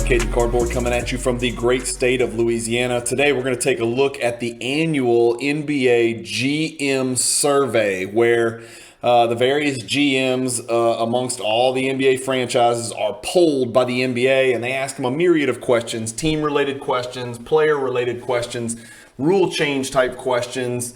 Cajun Cardboard coming at you from the great state of Louisiana. Today we're going to take a look at the annual NBA GM survey where the various GMs amongst all the NBA franchises are polled by the NBA, and they ask them a myriad of questions, team-related questions, player-related questions, rule change type questions,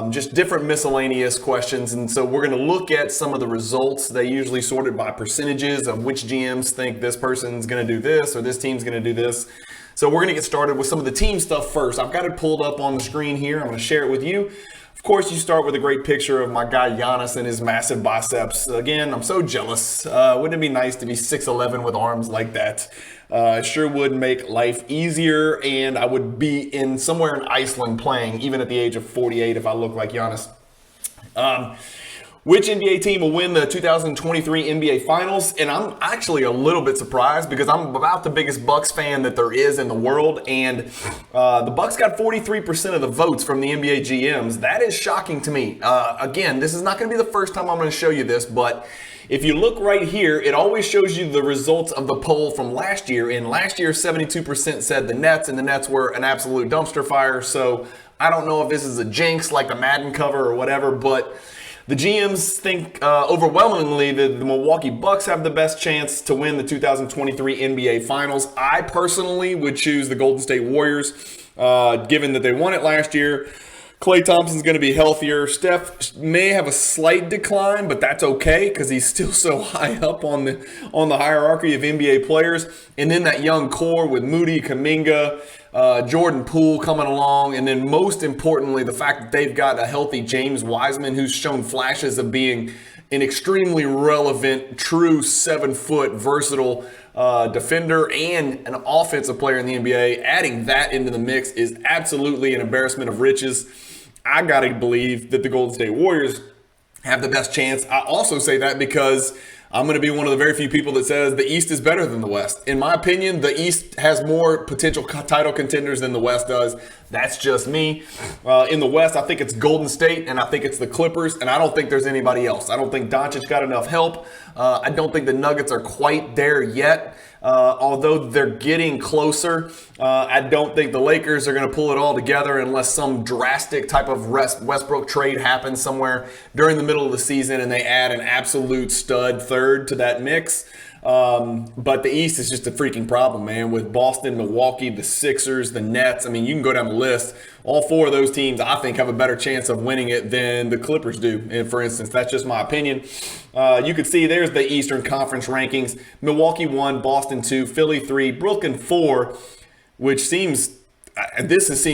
just different miscellaneous questions. And so we're going to look at some of the results. They usually sorted by percentages of which GMs think this person's going to do this or this team's going to do this. So we're going to get started with some of the team stuff first. I've got it pulled up on the screen here. I'm going to share it with you. Of course, you start with a great picture of my guy Giannis and his massive biceps. Again, I'm so jealous. Wouldn't it be nice to be 6'11" with arms like that? It sure would make life easier, and I would be in somewhere in Iceland playing, even at the age of 48, if I look like Giannis. Which NBA team will win the 2023 NBA Finals? And I'm actually a little bit surprised because I'm about the biggest Bucks fan that there is in the world, and the Bucks got 43% of the votes from the NBA GMs. That is shocking to me. Again, this is not going to be the first time I'm going to show you this, but if you look right here, it always shows you the results of the poll from last year. And last year, 72% said the Nets, and the Nets were an absolute dumpster fire. So I don't know if this is a jinx like the Madden cover or whatever, but the GMs think overwhelmingly that the Milwaukee Bucks have the best chance to win the 2023 NBA Finals. I personally would choose the Golden State Warriors, given that they won it last year. Klay Thompson's going to be healthier. Steph may have a slight decline, but that's okay because he's still so high up on the hierarchy of NBA players. And then that young core with Moody, Kuminga, Jordan Poole coming along, and then most importantly, the fact that they've got a healthy James Wiseman who's shown flashes of being an extremely relevant, true 7-foot versatile defender and an offensive player in the NBA. Adding that into the mix is absolutely an embarrassment of riches. I gotta believe that the Golden State Warriors have the best chance. I also say that because I'm going to be one of the very few people that says the East is better than the West. In my opinion, the East has more potential title contenders than the West does. That's just me. In the West, I think it's Golden State, and I think it's the Clippers, and I don't think there's anybody else. I don't think Doncic got enough help. I don't think the Nuggets are quite there yet, although they're getting closer. I don't think the Lakers are going to pull it all together unless some drastic type of Westbrook trade happens somewhere during the middle of the season and they add an absolute stud third to that mix. But the East is just a freaking problem, man, with Boston, Milwaukee, the Sixers, the Nets. I mean, you can go down the list. All four of those teams, I think, have a better chance of winning it than the Clippers do. And for instance, that's just my opinion. You could see there's the Eastern Conference rankings. Milwaukee 1, Boston 2, Philly 3, Brooklyn 4, which seems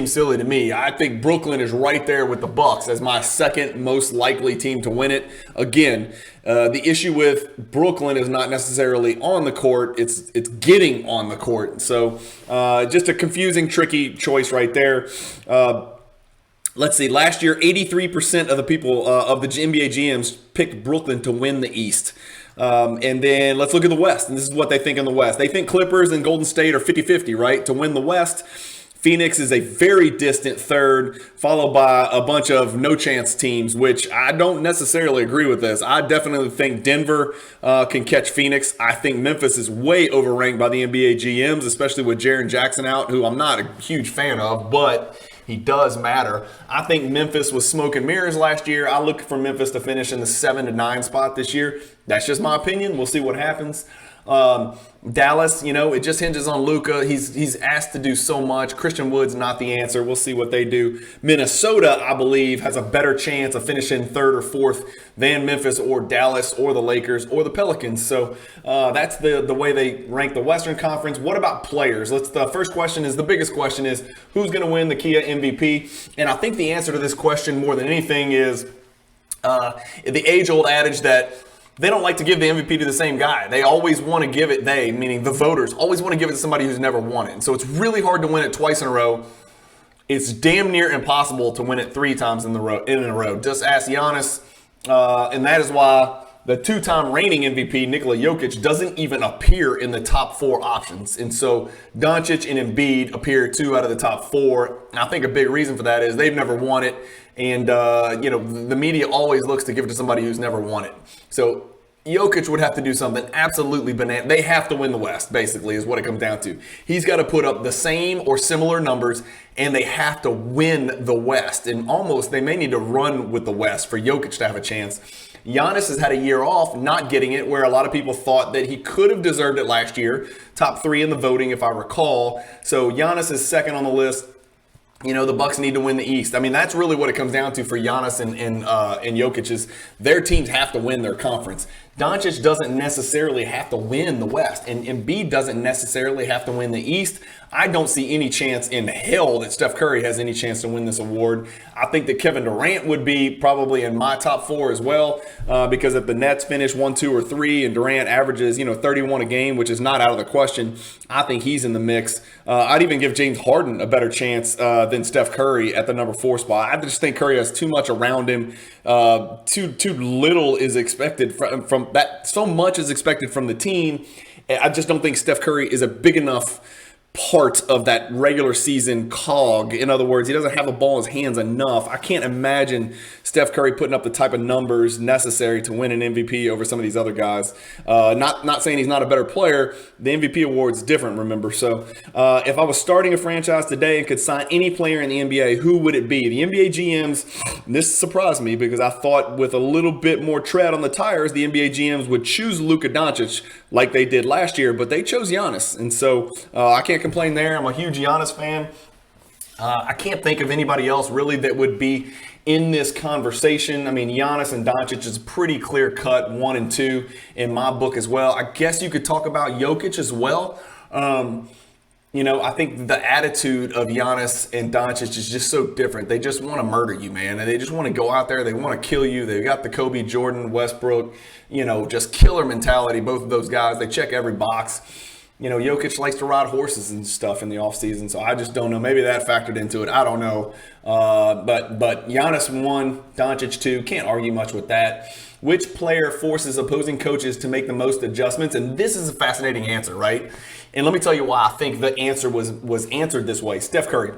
silly to me. I think Brooklyn is right there with the Bucks as my second most likely team to win it. Again, the issue with Brooklyn is not necessarily on the court. It's getting on the court. So just a confusing, tricky choice right there. Let's see. Last year, 83% of the people of the NBA GMs picked Brooklyn to win the East. And then let's look at the West. And this is what they think in the West. They think Clippers and Golden State are 50-50, right, to win the West. Phoenix is a very distant third, followed by a bunch of no-chance teams, which I don't necessarily agree with this. I definitely think Denver can catch Phoenix. I think Memphis is way overranked by the NBA GMs, especially with Jaren Jackson out, who I'm not a huge fan of, but he does matter. I think Memphis was smoke and mirrors last year. I look for Memphis to finish in the 7-9 spot this year. That's just my opinion. We'll see what happens. Dallas, it just hinges on Luka. He's asked to do so much. Christian Wood's not the answer. We'll see what they do. Minnesota, I believe, has a better chance of finishing third or fourth than Memphis or Dallas or the Lakers or the Pelicans. So that's the way they rank the Western Conference. What about players? The first question is, the biggest question is, who's going to win the Kia MVP? And I think the answer to this question more than anything is the age-old adage that they don't like to give the MVP to the same guy. They always want to give it, meaning the voters, always want to give it to somebody who's never won it. And so it's really hard to win it twice in a row. It's damn near impossible to win it 3 times in a row. Just ask Giannis. And that is why the 2-time reigning MVP, Nikola Jokic, doesn't even appear in the top 4 options. And so Doncic and Embiid appear 2 out of the top 4. And I think a big reason for that is they've never won it. And, the media always looks to give it to somebody who's never won it. So Jokic would have to do something absolutely banana. They have to win the West, basically, is what it comes down to. He's got to put up the same or similar numbers, and they have to win the West. And almost they may need to run with the West for Jokic to have a chance. Giannis has had a year off, not getting it, where a lot of people thought that he could have deserved it last year. Top 3 in the voting, if I recall. So Giannis is second on the list. You know, the Bucks need to win the East. I mean, that's really what it comes down to for Giannis and Jokic is their teams have to win their conference. Doncic doesn't necessarily have to win the West, and Embiid doesn't necessarily have to win the East. I don't see any chance in hell that Steph Curry has any chance to win this award. I think that Kevin Durant would be probably in my top 4 as well, because if the Nets finish 1, 2, or 3, and Durant averages 31 a game, which is not out of the question, I think he's in the mix. I'd even give James Harden a better chance than Steph Curry at the number 4 spot. I just think Curry has too much around him. Too little is expected from that. So much is expected from the team. I just don't think Steph Curry is a big enough part of that regular season cog. In other words, he doesn't have the ball in his hands enough. I can't imagine Steph Curry putting up the type of numbers necessary to win an MVP over some of these other guys. Not saying he's not a better player. The MVP award's different, remember. So if I was starting a franchise today and could sign any player in the NBA, who would it be? The NBA GMs, this surprised me because I thought with a little bit more tread on the tires, the NBA GMs would choose Luka Doncic like they did last year, but they chose Giannis. And so I can't complain there. I'm a huge Giannis fan. I can't think of anybody else really that would be in this conversation. I mean, Giannis and Doncic is pretty clear cut 1 and 2 in my book as well. I guess you could talk about Jokic as well. I think the attitude of Giannis and Doncic is just so different. They just want to murder you, man. And they just want to go out there. They want to kill you. They've got the Kobe, Jordan, Westbrook, just killer mentality. Both of those guys, they check every box. Jokic likes to ride horses and stuff in the offseason, so I just don't know. Maybe that factored into it. I don't know. But Giannis 1, Doncic 2. Can't argue much with that. Which player forces opposing coaches to make the most adjustments? And this is a fascinating answer, right? And let me tell you why I think the answer was answered this way. Steph Curry,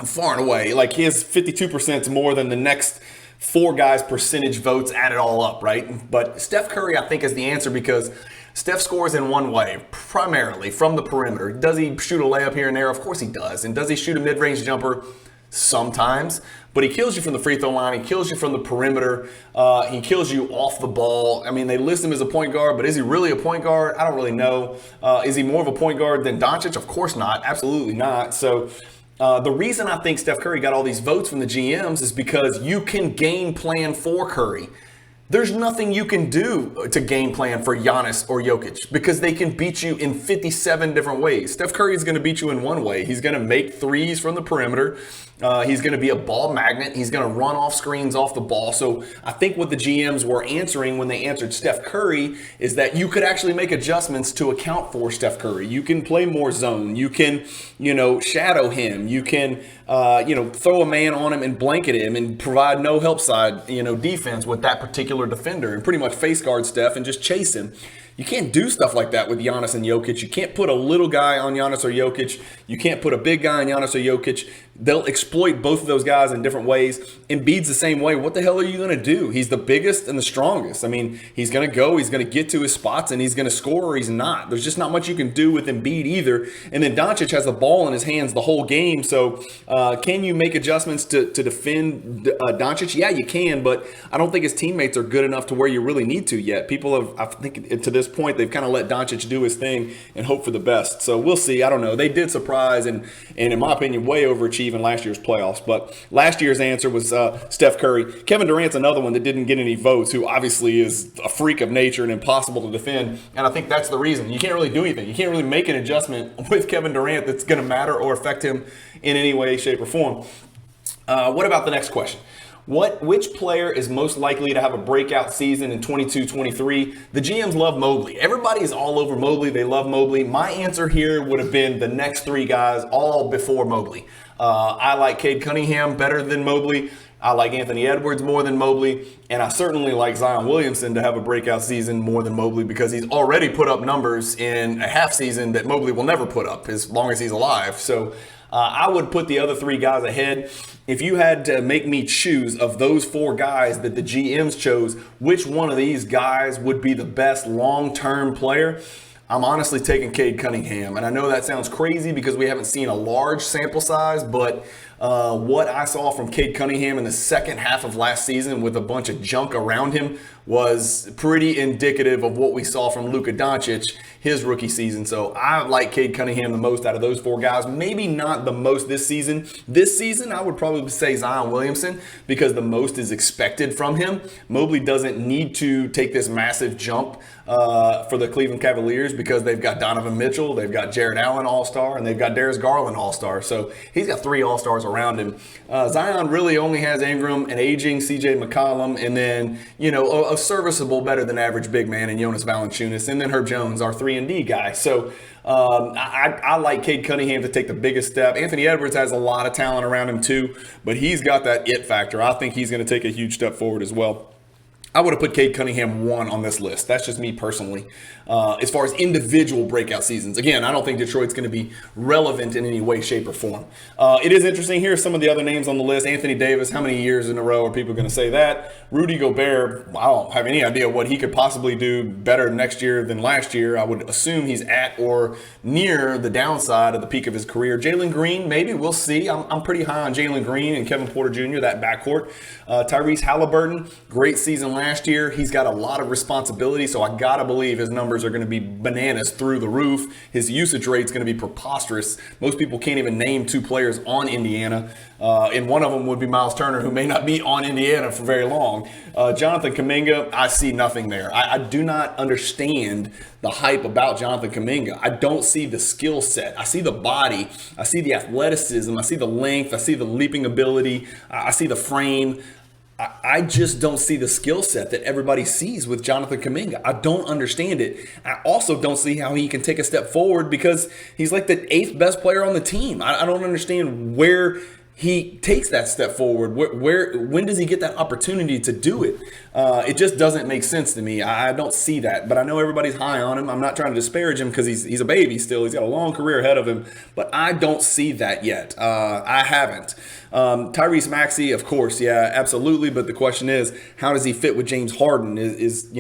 far and away. Like his 52% is more than the next 4 guys' percentage votes added all up, right? But Steph Curry, I think, is the answer because Steph scores in one way, primarily from the perimeter. Does he shoot a layup here and there? Of course he does. And does he shoot a mid-range jumper? Sometimes. But he kills you from the free throw line. He kills you from the perimeter. He kills you off the ball. I mean, they list him as a point guard, but is he really a point guard? I don't really know. Is he more of a point guard than Doncic? Of course not. Absolutely not. So the reason I think Steph Curry got all these votes from the GMs is because you can game plan for Curry. There's nothing you can do to game plan for Giannis or Jokic because they can beat you in 57 different ways. Steph Curry is going to beat you in one way. He's going to make threes from the perimeter. He's going to be a ball magnet. He's going to run off screens off the ball. So I think what the GMs were answering when they answered Steph Curry is that you could actually make adjustments to account for Steph Curry. You can play more zone. You can, shadow him. You can, throw a man on him and blanket him and provide no help side, defense with that particular defender and pretty much face guard Steph and just chase him. You can't do stuff like that with Giannis and Jokic. You can't put a little guy on Giannis or Jokic. You can't put a big guy on Giannis or Jokic. They'll exploit both of those guys in different ways. Embiid's the same way. What the hell are you going to do? He's the biggest and the strongest. I mean, he's going to go, he's going to get to his spots, and he's going to score or he's not. There's just not much you can do with Embiid either. And then Doncic has the ball in his hands the whole game. So can you make adjustments to defend Doncic? Yeah, you can, but I don't think his teammates are good enough to where you really need to yet. People have, I think to this point, they've kind of let Doncic do his thing and hope for the best. So we'll see. I don't know. They did surprise and in my opinion, way overachieve in last year's playoffs. But last year's answer was Steph Curry. Kevin Durant's another one that didn't get any votes, who obviously is a freak of nature and impossible to defend. And I think that's the reason. You can't really do anything. You can't really make an adjustment with Kevin Durant that's going to matter or affect him in any way, shape, or form. What about the next question? Which player is most likely to have a breakout season in 22-23? The GMs love Mobley. Everybody is all over Mobley. They love Mobley. My answer here would have been the next 3 guys all before Mobley. I like Cade Cunningham better than Mobley. I like Anthony Edwards more than Mobley. And I certainly like Zion Williamson to have a breakout season more than Mobley because he's already put up numbers in a half season that Mobley will never put up as long as he's alive. So I would put the other 3 guys ahead. If you had to make me choose of those 4 guys that the GMs chose, which one of these guys would be the best long-term player, I'm honestly taking Cade Cunningham. And I know that sounds crazy because we haven't seen a large sample size, but what I saw from Cade Cunningham in the second half of last season with a bunch of junk around him was pretty indicative of what we saw from Luka Doncic his rookie season. So I like Cade Cunningham the most out of those 4 guys. Maybe not the most this season. This season, I would probably say Zion Williamson because the most is expected from him. Mobley doesn't need to take this massive jump for the Cleveland Cavaliers because they've got Donovan Mitchell, they've got Jared Allen All-Star, and they've got Darius Garland All-Star. So he's got 3 All-Stars around him. Zion really only has Ingram, an aging CJ McCollum, and then, a serviceable, better than average big man in Jonas Valanciunas, and then Herb Jones, our 3-and-D guy. So I like Cade Cunningham to take the biggest step. Anthony Edwards has a lot of talent around him too, but he's got that it factor. I think he's going to take a huge step forward as well. I would have put Cade Cunningham 1 on this list. That's just me personally. As far as individual breakout seasons, again, I don't think Detroit's going to be relevant in any way, shape, or form. It is interesting. Here are some of the other names on the list. Anthony Davis, how many years in a row are people going to say that? Rudy Gobert, I don't have any idea what he could possibly do better next year than last year. I would assume he's at or near the downside of the peak of his career. Jalen Green, maybe. We'll see. I'm pretty high on Jalen Green and Kevin Porter Jr., that backcourt. Tyrese Halliburton, great season last year. He's got a lot of responsibility, so I got to believe his numbers are going to be bananas through the roof. His usage rate's going to be preposterous. Most people can't even name 2 players on Indiana, and one of them would be Miles Turner, who may not be on Indiana for very long. Jonathan Kuminga, I see nothing there. I do not understand the hype about Jonathan Kuminga. I don't see the skill set. I see the body. I see the athleticism. I see the length. I see the leaping ability. I see the frame. I just don't see the skill set that everybody sees with Jonathan Kuminga. I don't understand it. I also don't see how he can take a step forward because he's like the 8th best player on the team. I don't understand where he takes that step forward. When does he get that opportunity to do it? It just doesn't make sense to me. I don't see that, but I know everybody's high on him. I'm not trying to disparage him because he's a baby still. He's got a long career ahead of him, but I don't see that yet. I haven't. Tyrese Maxey, of course, yeah, absolutely. But the question is, how does he fit with James Harden? Is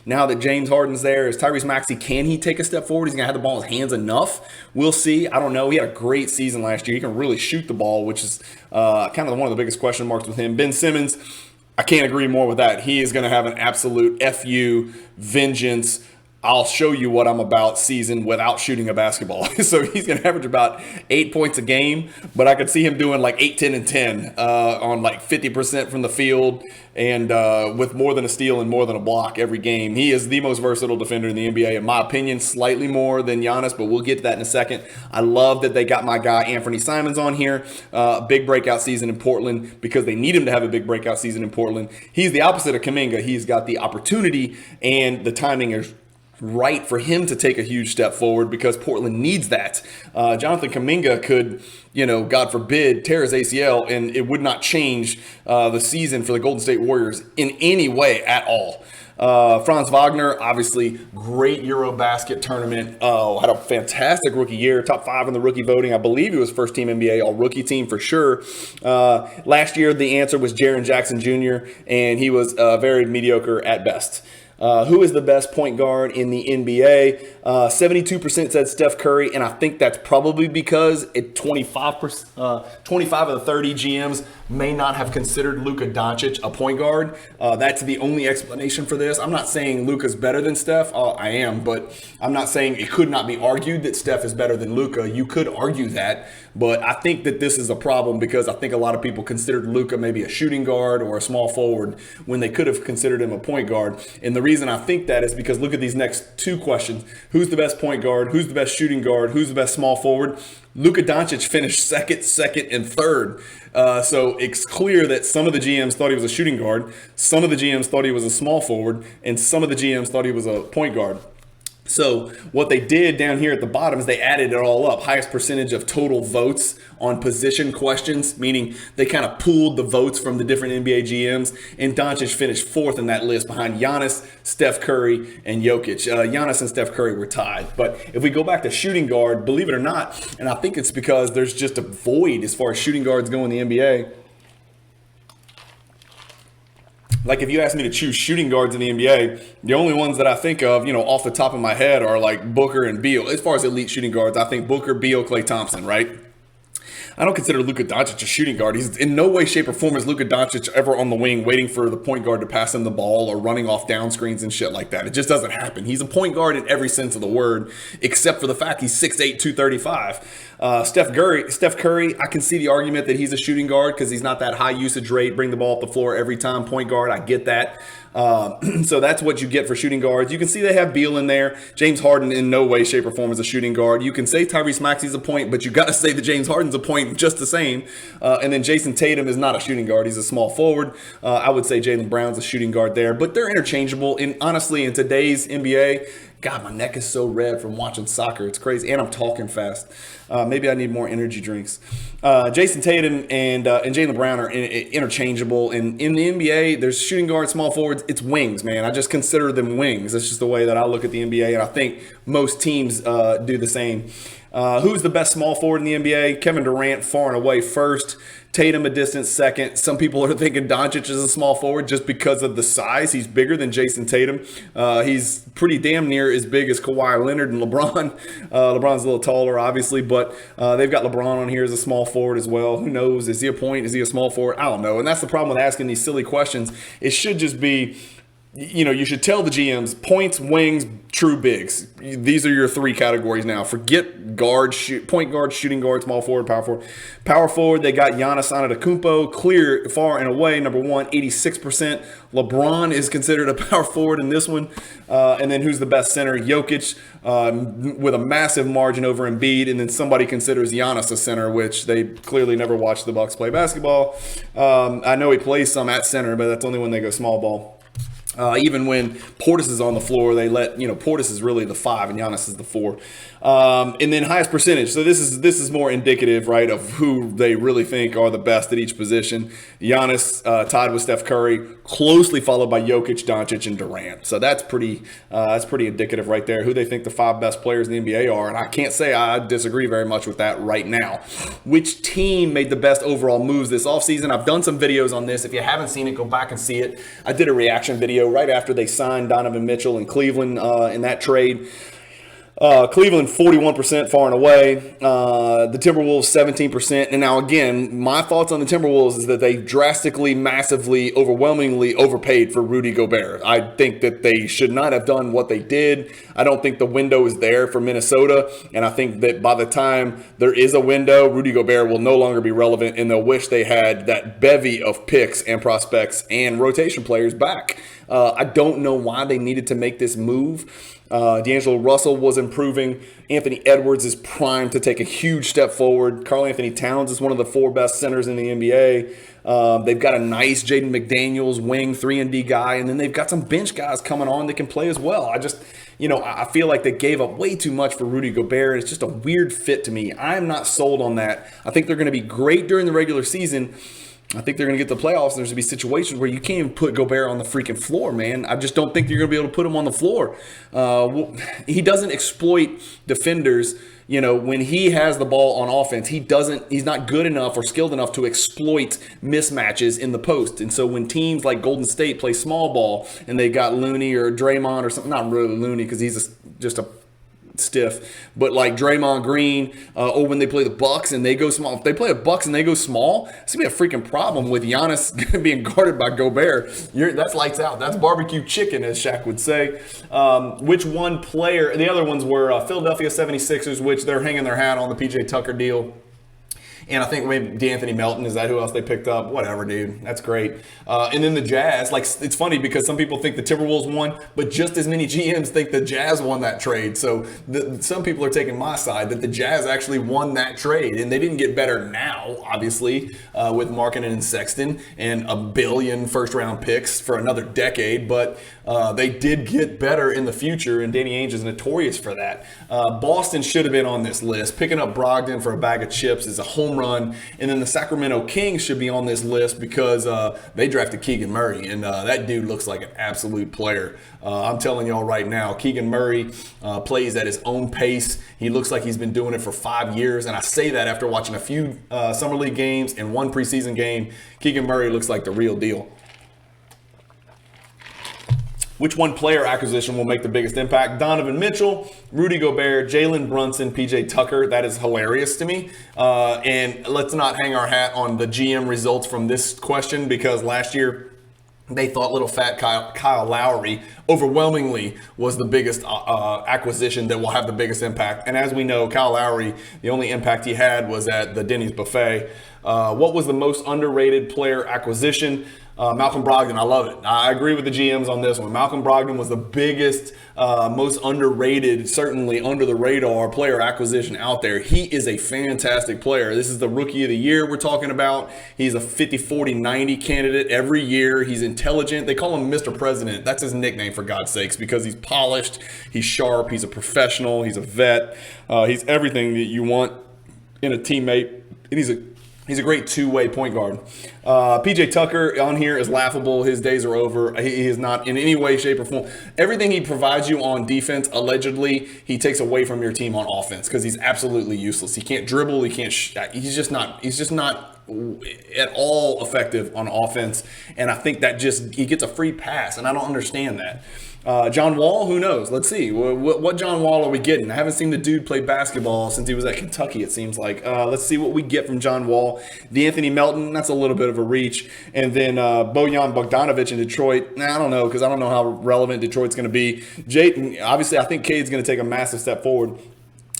now that James Harden's there, is Tyrese Maxey, can he take a step forward? He's gonna have the ball in his hands enough. We'll see. I don't know. He had a great season last year. He can really shoot the ball, which is kind of one of the biggest question marks with him. Ben Simmons, I can't agree more with that. He is going to have an absolute FU vengeance. I'll show you what I'm about season without shooting a basketball. So he's going to average about 8 points a game, but I could see him doing like 8, 10, and 10 on like 50% from the field and with more than a steal and more than a block every game. He is the most versatile defender in the NBA, in my opinion, slightly more than Giannis, but we'll get to that in a second. I love that they got my guy Anthony Simons on here. Big breakout season in Portland because they need him to have a big breakout season in Portland. He's the opposite of Kuminga. He's got the opportunity and the timing is right for him to take a huge step forward because Portland needs that. Jonathan Kuminga could, God forbid, tear his ACL and it would not change the season for the Golden State Warriors in any way at all. Franz Wagner, obviously great Eurobasket tournament. Had a fantastic rookie year, top 5 in the rookie voting. I believe he was first team NBA all-rookie team for sure. Last year, the answer was Jaren Jackson Jr., and he was very mediocre at best. Who is the best point guard in the NBA? 72% said Steph Curry, and I think that's probably because 25 of the 30 GMs may not have considered Luka Doncic a point guard. That's the only explanation for this. I'm not saying Luka's better than Steph. I am, but I'm not saying it could not be argued that Steph is better than Luka. You could argue that, but I think that this is a problem because I think a lot of people considered Luka maybe a shooting guard or a small forward when they could have considered him a point guard. And the reason I think that is because look at these next 2 questions. Who's the best point guard? Who's the best shooting guard? Who's the best small forward? Luka Doncic finished second, and third. So it's clear that some of the GMs thought he was a shooting guard. Some of the GMs thought he was a small forward. And some of the GMs thought he was a point guard. So what they did down here at the bottom is they added it all up. Highest percentage of total votes on position questions, meaning they kind of pooled the votes from the different NBA GMs. And Doncic finished fourth in that list behind Giannis, Steph Curry, and Jokic. Giannis and Steph Curry were tied. But if we go back to shooting guard, believe it or not, and I think it's because there's just a void as far as shooting guards go in the NBA. Like if you ask me to choose shooting guards in the NBA, the only ones that I think of, off the top of my head are like Booker and Beal. As far as elite shooting guards, I think Booker, Beal, Klay Thompson, right? I don't consider Luka Doncic a shooting guard. He's in no way, shape, or form is Luka Doncic ever on the wing waiting for the point guard to pass him the ball or running off down screens and shit like that. It just doesn't happen. He's a point guard in every sense of the word, except for the fact he's 6'8", 235. Steph Curry, I can see the argument that he's a shooting guard because he's not that high usage rate, bring the ball up the floor every time, point guard. I get that. So that's what you get for shooting guards. You can see they have Beal in there. James Harden in no way, shape, or form is a shooting guard. You can say Tyrese Maxey's a point, but you got to say that James Harden's a point just the same. And then Jason Tatum is not a shooting guard. He's a small forward. I would say Jaylen Brown's a shooting guard there, but they're interchangeable. And honestly, in today's NBA, God, my neck is so red from watching soccer. It's crazy. And I'm talking fast. Maybe I need more energy drinks. Jason Tatum and Jaylen Brown are interchangeable. And in the NBA, there's shooting guards, small forwards. It's wings, man. I just consider them wings. That's just the way that I look at the NBA. And I think most teams do the same. Who's the best small forward in the NBA? Kevin Durant, far and away first. Tatum a distant second. Some people are thinking Doncic is a small forward just because of the size. He's bigger than Jason Tatum. He's pretty damn near as big as Kawhi Leonard and LeBron. LeBron's a little taller, obviously, but they've got LeBron on here as a small forward as well. Who knows? Is he a point? Is he a small forward? I don't know. And that's the problem with asking these silly questions. It should just be, you should tell the GMs points, wings, true bigs. These are your three categories now. Forget guard, point guard, shooting guard, small forward, power forward. Power forward, they got Giannis Antetokounmpo, clear far and away, number one, 86%. LeBron is considered a power forward in this one. And then who's the best center? Jokic with a massive margin over Embiid. And then somebody considers Giannis a center, which they clearly never watched the Bucks play basketball. I know he plays some at center, but that's only when they go small ball. Even when Portis is on the floor, they let, Portis is really the 5 and Giannis is the 4. And then highest percentage. So this is more indicative, right, of who they really think are the best at each position. Giannis tied with Steph Curry, closely followed by Jokic, Doncic, and Durant. So that's pretty indicative right there, who they think the 5 best players in the NBA are. And I can't say I disagree very much with that right now. Which team made the best overall moves this offseason? I've done some videos on this. If you haven't seen it, go back and see it. I did a reaction video right after they signed Donovan Mitchell in Cleveland in that trade. Cleveland 41% far and away. The Timberwolves 17%. And now again, my thoughts on the Timberwolves is that they drastically, massively, overwhelmingly overpaid for Rudy Gobert. I think that they should not have done what they did. I don't think the window is there for Minnesota. And I think that by the time there is a window, Rudy Gobert will no longer be relevant, and they'll wish they had that bevy of picks and prospects and rotation players back. I don't know why they needed to make this move. D'Angelo Russell was improving. Anthony Edwards is primed to take a huge step forward. Karl Anthony Towns is one of the 4 best centers in the NBA. They've got a nice Jaden McDaniels wing 3-and-D guy, and then they've got some bench guys coming on that can play as well. I feel like they gave up way too much for Rudy Gobert. It's just a weird fit to me. I'm not sold on that. I think they're going to be great during the regular season. I think they're going to get the playoffs, and there's going to be situations where you can't even put Gobert on the freaking floor, man. I just don't think you're going to be able to put him on the floor. He doesn't exploit defenders. When he has the ball on offense, he's not good enough or skilled enough to exploit mismatches in the post. And so when teams like Golden State play small ball and they got Looney or Draymond or something, not really Looney because he's just a stiff, but like Draymond Green, or when they play the Bucks and they go small. If they play the Bucks and they go small, it's gonna be a freaking problem with Giannis being guarded by Gobert. That's lights out. That's barbecue chicken, as Shaq would say. Which one player? The other ones were Philadelphia 76ers, which they're hanging their hat on the PJ Tucker deal. And I think maybe D'Anthony Melton, is that who else they picked up? Whatever, dude. That's great. And then the Jazz, like, it's funny because some people think the Timberwolves won, but just as many GMs think the Jazz won that trade. So some people are taking my side that the Jazz actually won that trade. And they didn't get better now, obviously, with Markkanen and Sexton and a billion first-round picks for another decade. But they did get better in the future, and Danny Ainge is notorious for that. Boston should have been on this list. Picking up Brogdon for a bag of chips is a home run. And then the Sacramento Kings should be on this list because they drafted Keegan Murray, and that dude looks like an absolute player. I'm telling y'all right now, Keegan Murray plays at his own pace. He looks like he's been doing it for 5 years, and I say that after watching a few Summer League games and one preseason game. Keegan Murray looks like the real deal. Which one player acquisition will make the biggest impact? Donovan Mitchell, Rudy Gobert, Jalen Brunson, PJ Tucker. That is hilarious to me. And let's not hang our hat on the GM results from this question, because last year they thought little fat Kyle Lowry overwhelmingly was the biggest acquisition that will have the biggest impact. And as we know, Kyle Lowry, the only impact he had was at the Denny's buffet. What was the most underrated player acquisition? Malcolm Brogdon, I love it. I agree with the GMs on this one. Malcolm Brogdon was the biggest, most underrated, certainly under the radar player acquisition out there. He is a fantastic player. This is the rookie of the year we're talking about. He's a 50, 40, 90 candidate every year. He's intelligent. They call him Mr. President. That's his nickname, for God's sakes, because he's polished, he's sharp, he's a professional, he's a vet. He's everything that you want in a teammate. And he's a great two-way point guard. PJ Tucker on here is laughable. His days are over. He is not in any way, shape, or form. Everything he provides you on defense, allegedly, he takes away from your team on offense because he's absolutely useless. He can't dribble. He can't. He's just not at all effective on offense. And I think that he gets a free pass, and I don't understand that. John Wall, who knows? Let's see. What John Wall are we getting? I haven't seen the dude play basketball since he was at Kentucky, it seems like. Let's see what we get from John Wall. D'Anthony Melton, that's a little bit of a reach. And then Bojan Bogdanovic in Detroit. I don't know, because I don't know how relevant Detroit's going to be. Obviously, I think Cade's going to take a massive step forward.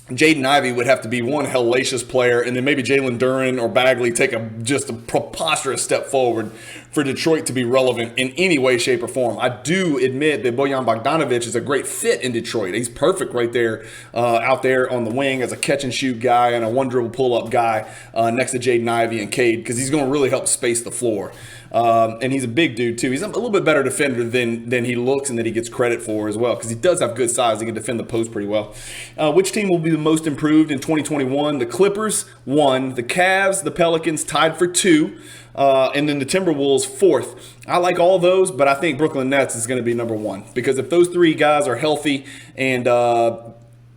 Jaden Ivey would have to be one hellacious player, and then maybe Jalen Duren or Bagley take just a preposterous step forward for Detroit to be relevant in any way, shape, or form. I do admit that Bojan Bogdanovic is a great fit in Detroit. He's perfect right there, out there on the wing as a catch-and-shoot guy and a one-dribble pull-up guy next to Jaden Ivey and Cade, because he's going to really help space the floor. And he's a big dude, too. He's a little bit better defender than he looks and that he gets credit for as well, because he does have good size. He can defend the post pretty well. Which team will be the most improved in 2021? The Clippers, 1. The Cavs, the Pelicans, tied for 2. And then the Timberwolves, 4th. I like all those, but I think Brooklyn Nets is going to be number 1. Because if those 3 guys are healthy and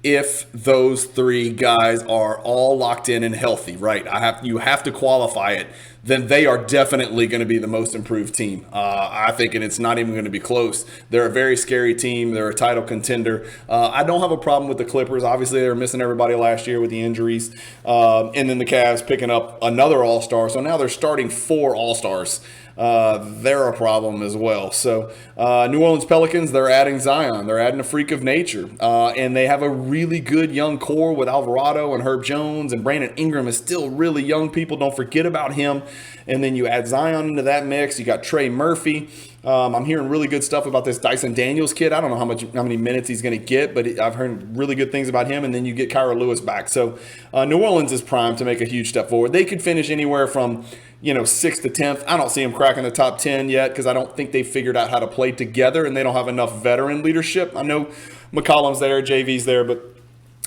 if those 3 guys are all locked in and healthy, right? You have to qualify it. Then they are definitely going to be the most improved team. I think, and it's not even going to be close. They're a very scary team. They're a title contender. I don't have a problem with the Clippers. Obviously, they were missing everybody last year with the injuries. And then the Cavs picking up another All-Star. So now they're starting 4 All-Stars. They're a problem as well. So New Orleans Pelicans, they're adding Zion. They're adding a freak of nature. And they have a really good young core with Alvarado and Herb Jones, and Brandon Ingram is still really young. People don't forget about him. And then you add Zion into that mix. You got Trey Murphy. I'm hearing really good stuff about this Dyson Daniels kid. I don't know how many minutes he's going to get, but I've heard really good things about him. And then you get Kyra Lewis back. So New Orleans is primed to make a huge step forward. They could finish anywhere from 6th to 10th. I don't see them cracking the top 10 yet because I don't think they've figured out how to play together, and they don't have enough veteran leadership. I know McCollum's there, JV's there, but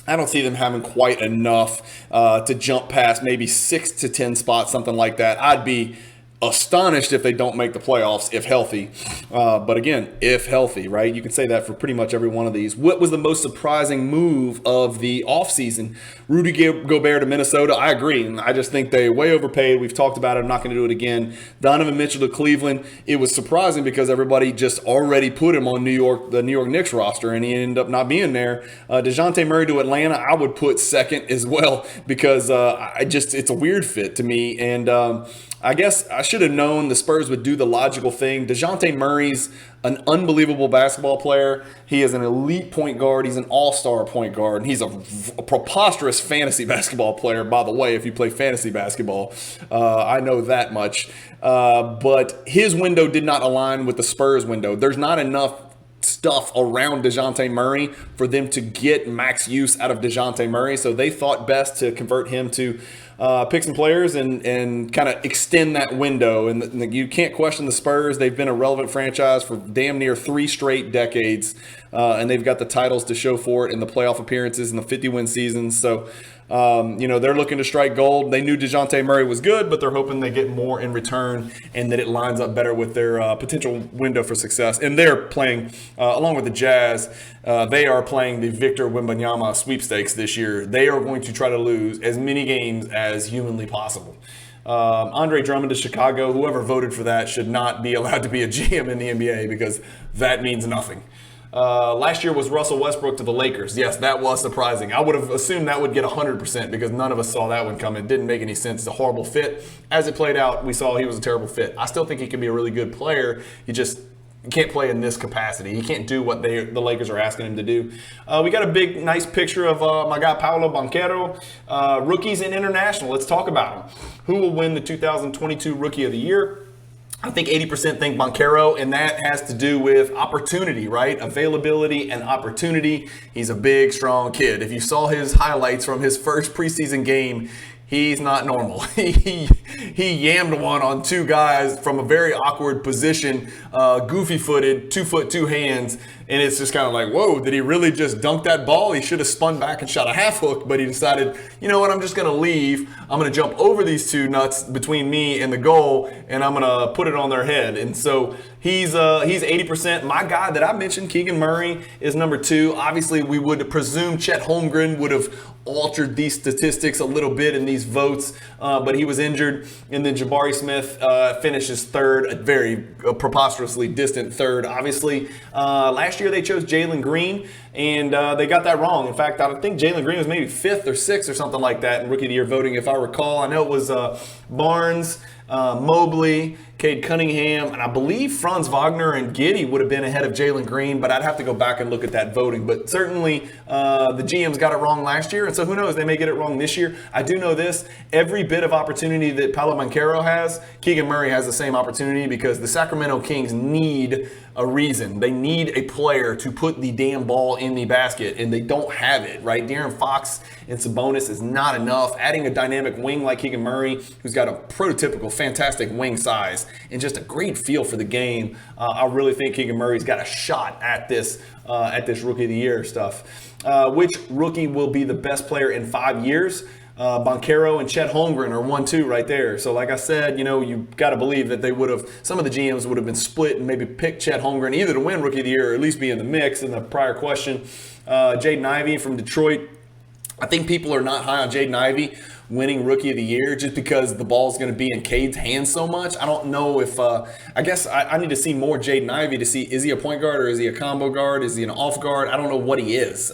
I don't see them having quite enough to jump past maybe 6 to 10 spots, something like that. I'd be astonished if they don't make the playoffs if healthy. But again, if healthy, right? You can say that for pretty much every one of these. What was the most surprising move of the offseason? Rudy Gobert to Minnesota. I agree. I just think they way overpaid. We've talked about it. I'm not going to do it again. Donovan Mitchell to Cleveland. It was surprising because everybody just already put him on the New York Knicks roster, and he ended up not being there. DeJounte Murray to Atlanta, I would put second as well because it's a weird fit to me. And I guess I should have known the Spurs would do the logical thing. DeJounte Murray's an unbelievable basketball player. He is an elite point guard. He's an all-star point guard. And he's a preposterous fantasy basketball player, by the way, if you play fantasy basketball. I know that much. But his window did not align with the Spurs window. There's not enough stuff around DeJounte Murray for them to get max use out of DeJounte Murray. So they thought best to convert him to pick some players and kind of extend that window. And you can't question the Spurs. They've been a relevant franchise for damn near 3 straight decades. And they've got the titles to show for it in the playoff appearances and the 50-win seasons. So, they're looking to strike gold. They knew DeJounte Murray was good, but they're hoping they get more in return and that it lines up better with their potential window for success. And they're playing, along with the Jazz, they are playing the Victor Wembanyama sweepstakes this year. They are going to try to lose as many games as humanly possible. Andre Drummond to Chicago, whoever voted for that should not be allowed to be a GM in the NBA because that means nothing. Last year was Russell Westbrook to the Lakers. Yes, that was surprising. I would have assumed that would get 100% because none of us saw that one coming. It didn't make any sense. It's a horrible fit. As it played out, we saw he was a terrible fit. I still think he can be a really good player. He can't play in this capacity. He can't do what the Lakers are asking him to do. We got a big, nice picture of my guy Paolo Banchero. Rookies and international. Let's talk about him. Who will win the 2022 Rookie of the Year? I think 80% think Banchero, and that has to do with opportunity, right? Availability and opportunity. He's a big, strong kid. If you saw his highlights from his first preseason game, he's not normal. He yammed one on 2 guys from a very awkward position, goofy-footed, 2 foot, 2 hands, and it's just kind of like, whoa, did he really just dunk that ball? He should have spun back and shot a half hook, but he decided, you know what, I'm just going to leave. I'm going to jump over these 2 nuts between me and the goal, and I'm going to put it on their head. And so he's 80%. My guy that I mentioned, Keegan Murray, is number 2. Obviously, we would presume Chet Holmgren would have altered these statistics a little bit in these votes, but he was injured. And then Jabari Smith finishes 3rd, a very preposterously distant 3rd. Obviously, last year they chose Jalen Green, and they got that wrong. In fact, I think Jalen Green was maybe 5th or 6th or something like that in Rookie of the Year voting, if I recall. I know it was Barnes, Mobley, Cade Cunningham, and I believe Franz Wagner and Giddey would have been ahead of Jalen Green, but I'd have to go back and look at that voting. But certainly the GMs got it wrong last year, and so who knows, they may get it wrong this year. I do know this, every bit of opportunity that Paolo Banchero has, Keegan Murray has the same opportunity because the Sacramento Kings need a reason. They need a player to put the damn ball in the basket, and they don't have it, right? De'Aaron Fox and Sabonis is not enough. Adding a dynamic wing like Keegan Murray, who's got a prototypical fantastic wing size and just a great feel for the game, I really think Keegan Murray's got a shot at this Rookie of the Year stuff. Which rookie will be the best player in 5 years? Banchero and Chet Holmgren are 1-2 right there. So like I said, you got to believe that some of the GMs would have been split and maybe picked Chet Holmgren either to win Rookie of the Year or at least be in the mix in the prior question. Jaden Ivey from Detroit. I think people are not high on Jaden Ivey winning Rookie of the Year just because the ball's going to be in Cade's hands so much. I don't know if I guess I need to see more Jaden Ivey to see, is he a point guard or is he a combo guard? Is he an off guard? I don't know what he is.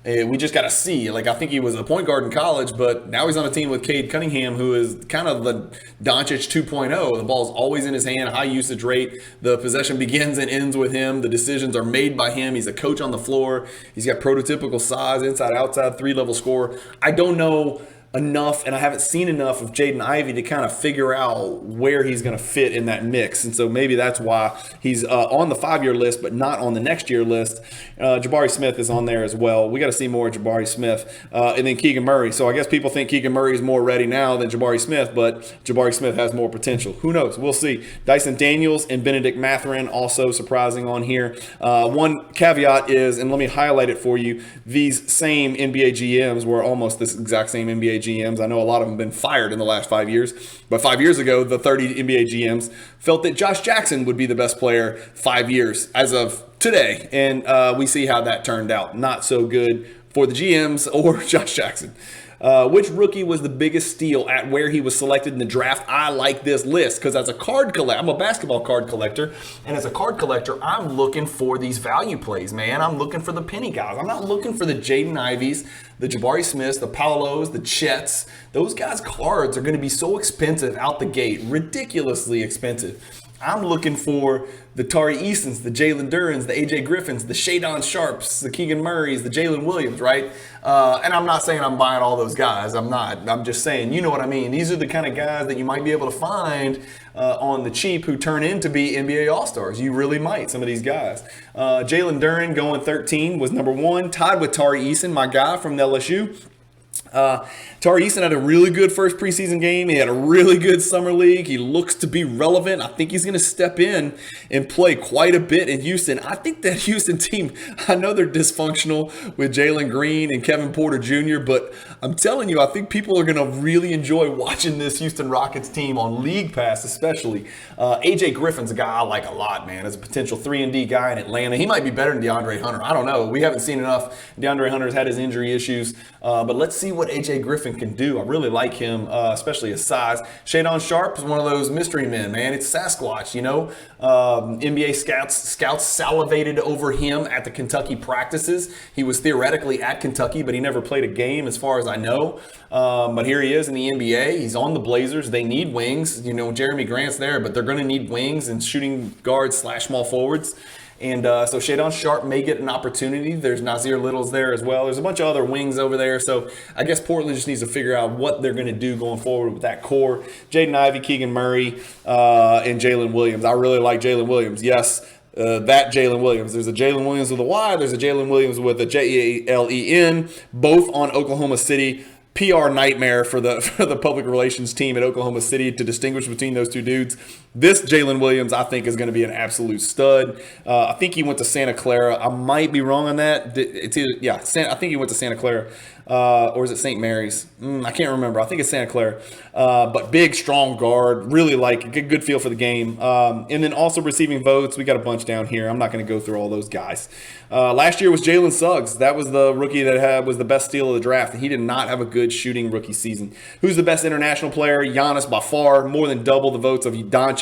We just got to see. I think he was a point guard in college, but now he's on a team with Cade Cunningham, who is kind of the Doncic 2.0. The ball's always in his hand, high usage rate. The possession begins and ends with him. The decisions are made by him. He's a coach on the floor. He's got prototypical size, inside, outside, 3-level scorer. I don't know enough, and I haven't seen enough of Jaden Ivey to kind of figure out where he's going to fit in that mix. And so maybe that's why he's on the 5-year list, but not on the next year list. Jabari Smith is on there as well. We got to see more of Jabari Smith. And then Keegan Murray. So I guess people think Keegan Murray is more ready now than Jabari Smith, but Jabari Smith has more potential. Who knows? We'll see. Dyson Daniels and Benedict Mathurin also surprising on here. One caveat is, and let me highlight it for you, these same NBA GMs were almost this exact same NBA GMs. I know a lot of them have been fired in the last 5 years, but 5 years ago, the 30 NBA GMs felt that Josh Jackson would be the best player 5 years as of today. And we see how that turned out. Not so good for the GMs or Josh Jackson. Which rookie was the biggest steal at where he was selected in the draft? I like this list because as a card collector, I'm a basketball card collector, and as a card collector, I'm looking for these value plays, man. I'm looking for the penny guys. I'm not looking for the Jaden Ivies, the Jabari Smiths, the Paolos, the Chets. Those guys' cards are going to be so expensive out the gate, ridiculously expensive. I'm looking for the Tari Easons, the Jalen Durans, the AJ Griffins, the Shadon Sharps, the Keegan Murrays, the Jalen Williams, right? And I'm not saying I'm buying all those guys. I'm not. I'm just saying, you know what I mean? These are the kind of guys that you might be able to find on the cheap who turn in to be NBA All-Stars. You really might, some of these guys. Jalen Duran going 13 was number 1, tied with Tari Eason, my guy from LSU. Tari Eason had a really good first preseason game. He had a really good summer league. He looks to be relevant. I think he's going to step in and play quite a bit in Houston. I think that Houston team, I know they're dysfunctional with Jalen Green and Kevin Porter Jr., but I'm telling you, I think people are going to really enjoy watching this Houston Rockets team on League Pass especially. AJ Griffin's a guy I like a lot, man, as a potential 3-and-D guy in Atlanta. He might be better than DeAndre Hunter. I don't know. We haven't seen enough. DeAndre Hunter's had his injury issues, but let's see what AJ Griffin can do. I really like him, especially his size. Shadon Sharp is one of those mystery men, man. It's Sasquatch, you know. NBA scouts salivated over him at the Kentucky practices. He was theoretically at Kentucky, but he never played a game as far as I know. But here he is in the NBA. He's on the Blazers. They need wings. You know, Jeremy Grant's there, but they're going to need wings and shooting guards / small forwards. And so Shadon Sharp may get an opportunity. There's Nasir Little's there as well. There's a bunch of other wings over there. So I guess Portland just needs to figure out what they're going to do going forward with that core. Jaden Ivey, Keegan Murray, and Jalen Williams. I really like Jalen Williams. Yes, that Jalen Williams. There's a Jalen Williams with a Y. There's a Jalen Williams with a Jalen, both on Oklahoma City. PR nightmare for the public relations team at Oklahoma City to distinguish between those two dudes. This Jalen Williams, I think, is going to be an absolute stud. I think he went to Santa Clara. I might be wrong on that. It's either, I think he went to Santa Clara. Or is it St. Mary's? I can't remember. I think it's Santa Clara. But big, strong guard. Really like a good feel for the game. And then also receiving votes. We got a bunch down here. I'm not going to go through all those guys. Last year was Jalen Suggs. That was the rookie that was the best steal of the draft. And he did not have a good shooting rookie season. Who's the best international player? Giannis by far. More than double the votes of Doncic.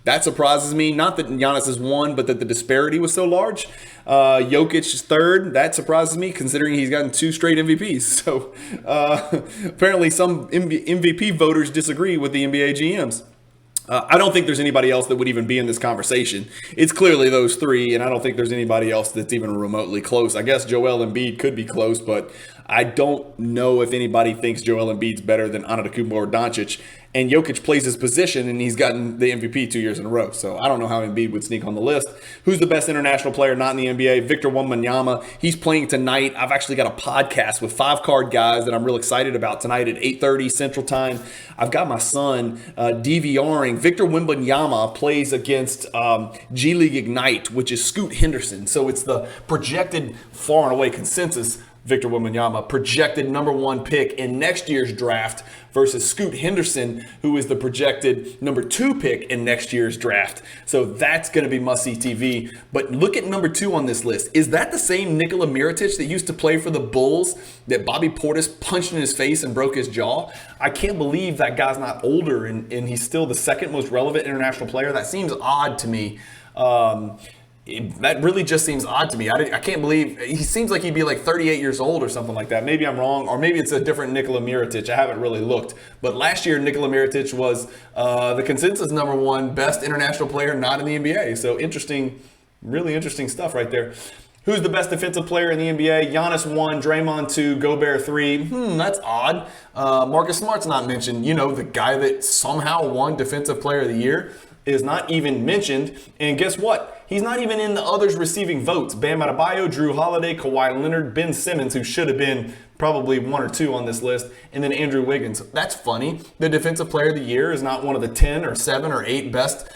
That surprises me. Not that Giannis has won, but that the disparity was so large. Jokic is third. That surprises me considering he's gotten 2 straight MVPs. So apparently some MVP voters disagree with the NBA GMs. I don't think there's anybody else that would even be in this conversation. It's clearly those 3, and I don't think there's anybody else that's even remotely close. I guess Joel Embiid could be close, but I don't know if anybody thinks Joel Embiid's better than Antetokounmpo or Doncic. And Jokic plays his position, and he's gotten the MVP 2 years in a row. So I don't know how Embiid would sneak on the list. Who's the best international player not in the NBA? Victor Wembanyama. He's playing tonight. I've actually got a podcast with 5 card guys that I'm real excited about tonight at 8:30 Central Time. I've got my son DVRing. Victor Wembanyama plays against G League Ignite, which is Scoot Henderson. So it's the projected far and away consensus Victor Wembanyama, projected number 1 pick in next year's draft versus Scoot Henderson, who is the projected number 2 pick in next year's draft. So that's going to be must-see TV. But look at number 2 on this list. Is that the same Nikola Mirotic that used to play for the Bulls that Bobby Portis punched in his face and broke his jaw? I can't believe that guy's not older and he's still the second most relevant international player. That seems odd to me. That really just seems odd to me. I can't believe he seems like he'd be like 38 years old or something like that. Maybe I'm wrong, or maybe it's a different Nikola Mirotic. I haven't really looked. But last year, Nikola Mirotic was the consensus number 1 best international player not in the NBA. So interesting, really interesting stuff right there. Who's the best defensive player in the NBA? Giannis 1, Draymond 2, Gobert 3. That's odd. Marcus Smart's not mentioned. You know, the guy that somehow won Defensive Player of the Year is not even mentioned. And guess what? He's not even in the others receiving votes. Bam Adebayo, Drew Holiday, Kawhi Leonard, Ben Simmons, who should have been probably 1 or 2 on this list, and then Andrew Wiggins. That's funny. The Defensive Player of the Year is not one of the 10 or 7 or 8 best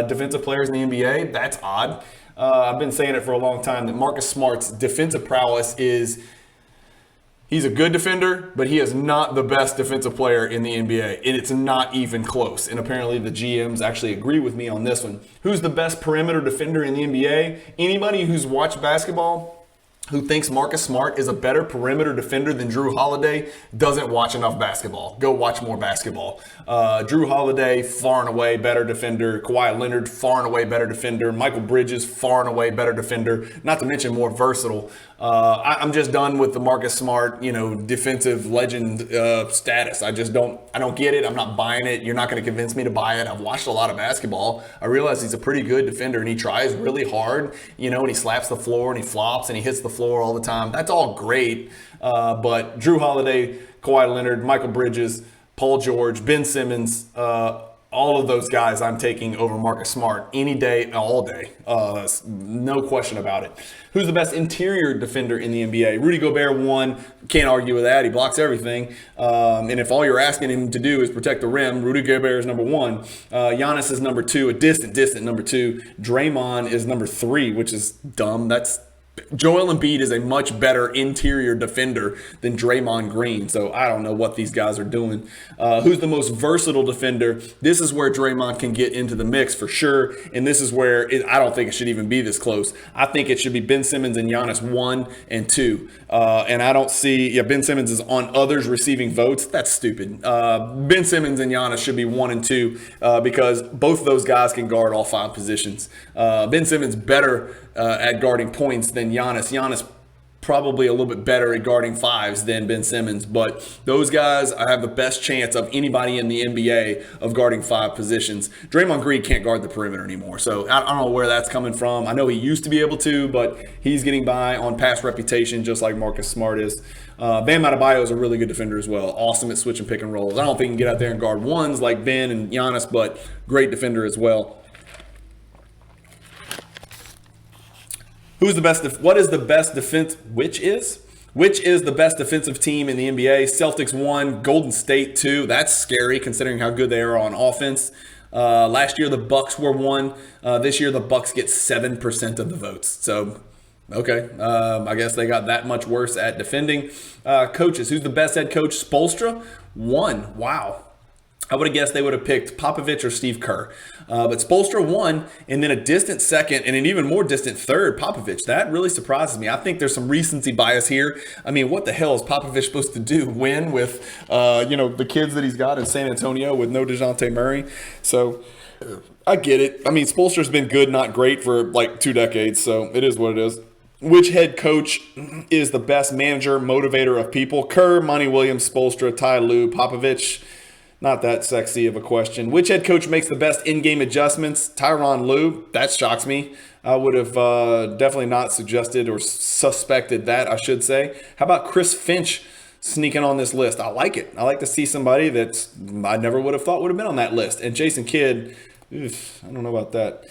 defensive players in the NBA. That's odd. I've been saying it for a long time that Marcus Smart's defensive prowess is he's a good defender, but he is not the best defensive player in the NBA. And it's not even close. And apparently the GMs actually agree with me on this one. Who's the best perimeter defender in the NBA? Anybody who's watched basketball who thinks Marcus Smart is a better perimeter defender than Drew Holiday doesn't watch enough basketball. Go watch more basketball. Drew Holiday, far and away better defender. Kawhi Leonard, far and away better defender. Michael Bridges, far and away better defender. Not to mention more versatile. I'm just done with the Marcus Smart, defensive legend status. I don't get it. I'm not buying it. You're not going to convince me to buy it. I've watched a lot of basketball. I realize he's a pretty good defender, and he tries really hard, and he slaps the floor and he flops and he hits the floor all the time. That's all great. But Drew Holiday, Kawhi Leonard, Michael Bridges, Paul George, Ben Simmons, all of those guys I'm taking over Marcus Smart any day, all day. No question about it. Who's the best interior defender in the NBA? Rudy Gobert, one. Can't argue with that. He blocks everything. And if all you're asking him to do is protect the rim, Rudy Gobert is number one. Giannis is number two, a distant number two. Draymond is number three, which is dumb. Joel Embiid is a much better interior defender than Draymond Green, so I don't know what these guys are doing. Who's the most versatile defender? This is where Draymond can get into the mix for sure, and this is where I don't think it should even be this close. I think it should be Ben Simmons and Giannis 1 and 2. And I don't see, Ben Simmons is on others receiving votes. That's stupid. Ben Simmons and Giannis should be 1 and 2 because both of those guys can guard all 5 positions. Ben Simmons better at guarding points than Giannis. Giannis probably a little bit better at guarding fives than Ben Simmons, but those guys I have the best chance of anybody in the NBA of guarding 5 positions. Draymond Green can't guard the perimeter anymore, so I don't know where that's coming from. I know he used to be able to, but he's getting by on past reputation just like Marcus Smart is. Bam Adebayo is a really good defender as well. Awesome at switching pick and rolls. I don't think he can get out there and guard ones like Ben and Giannis, but great defender as well. What is the best defense? Which is the best defensive team in the NBA? Celtics 1, Golden State 2. That's scary considering how good they are on offense. Last year the Bucks were 1. This year the Bucks get 7% of the votes. So, okay, I guess they got that much worse at defending. Coaches, who's the best head coach? Spoelstra 1. Wow. I would have guessed they would have picked Popovich or Steve Kerr. But Spoelstra 1, and then a distant second, and an even more distant third, Popovich. That really surprises me. I think there's some recency bias here. I mean, what the hell is Popovich supposed to do? Win with, the kids that he's got in San Antonio with no DeJounte Murray? So I get it. I mean, Spoelstra's been good, not great for like 2 decades, so it is what it is. Which head coach is the best manager, motivator of people? Kerr, Monty Williams, Spoelstra, Ty Lue, Popovich. Not that sexy of a question. Which head coach makes the best in-game adjustments? Tyronn Lue. That shocks me. I would have definitely not suggested or suspected that, I should say. How about Chris Finch sneaking on this list? I like it. I like to see somebody that I never would have thought would have been on that list. And Jason Kidd, I don't know about that.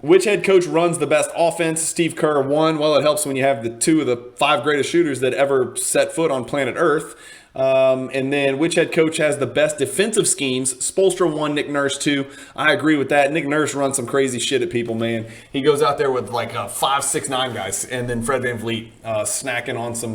Which head coach runs the best offense? Steve Kerr 1. Well, it helps when you have the 2 of the 5 greatest shooters that ever set foot on planet Earth. And then which head coach has the best defensive schemes? Spoelstra 1, Nick Nurse 2. I agree with that. Nick Nurse runs some crazy shit at people, man. He goes out there with like 5, 6, 9 guys, and then Fred VanVleet snacking on some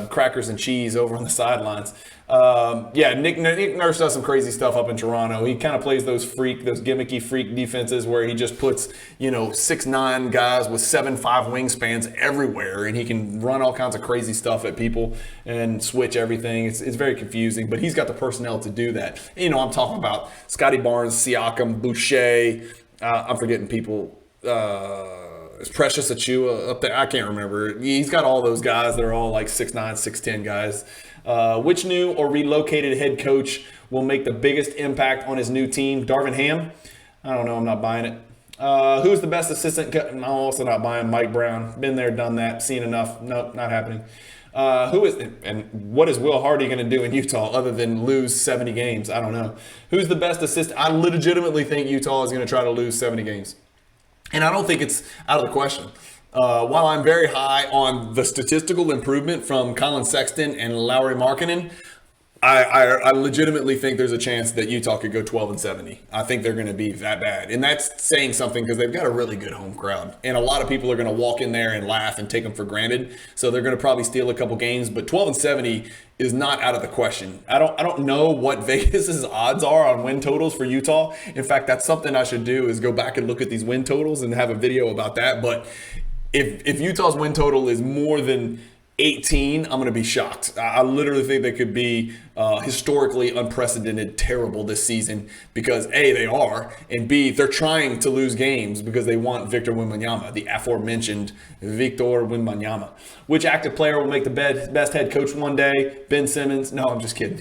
crackers and cheese over on the sidelines. Nick Nurse does some crazy stuff up in Toronto. He kind of plays those gimmicky freak defenses where he just puts 6'9" guys with 7'5" wingspans everywhere, and he can run all kinds of crazy stuff at people and switch everything. It's very confusing, but he's got the personnel to do that. I'm talking about Scotty Barnes, Siakam, Boucher. I'm forgetting people. Is Precious Achua up there? I can't remember. He's got all those guys. They're all like 6'9", 6'10" guys. Which new or relocated head coach will make the biggest impact on his new team? Darvin Ham? I don't know. I'm not buying it. Who's the best assistant? I'm also not buying Mike Brown. Been there, done that, seen enough. Nope, not happening. What is Will Hardy going to do in Utah other than lose 70 games? I don't know. Who's the best assistant? I legitimately think Utah is going to try to lose 70 games. And I don't think it's out of the question. While I'm very high on the statistical improvement from Colin Sexton and Lauri Markkanen, I legitimately think there's a chance that Utah could go 12-70. I think they're going to be that bad. And that's saying something because they've got a really good home crowd. And a lot of people are going to walk in there and laugh and take them for granted. So they're going to probably steal a couple games. But 12-70 is not out of the question. I don't know what Vegas's odds are on win totals for Utah. In fact, that's something I should do is go back and look at these win totals and have a video about that. But if Utah's win total is more than 18, I'm going to be shocked. I literally think they could be historically unprecedented terrible this season because A, they are, and B, they're trying to lose games because they want Victor Wembanyama, the aforementioned Victor Wembanyama. Which active player will make the best head coach one day? Ben Simmons? No, I'm just kidding.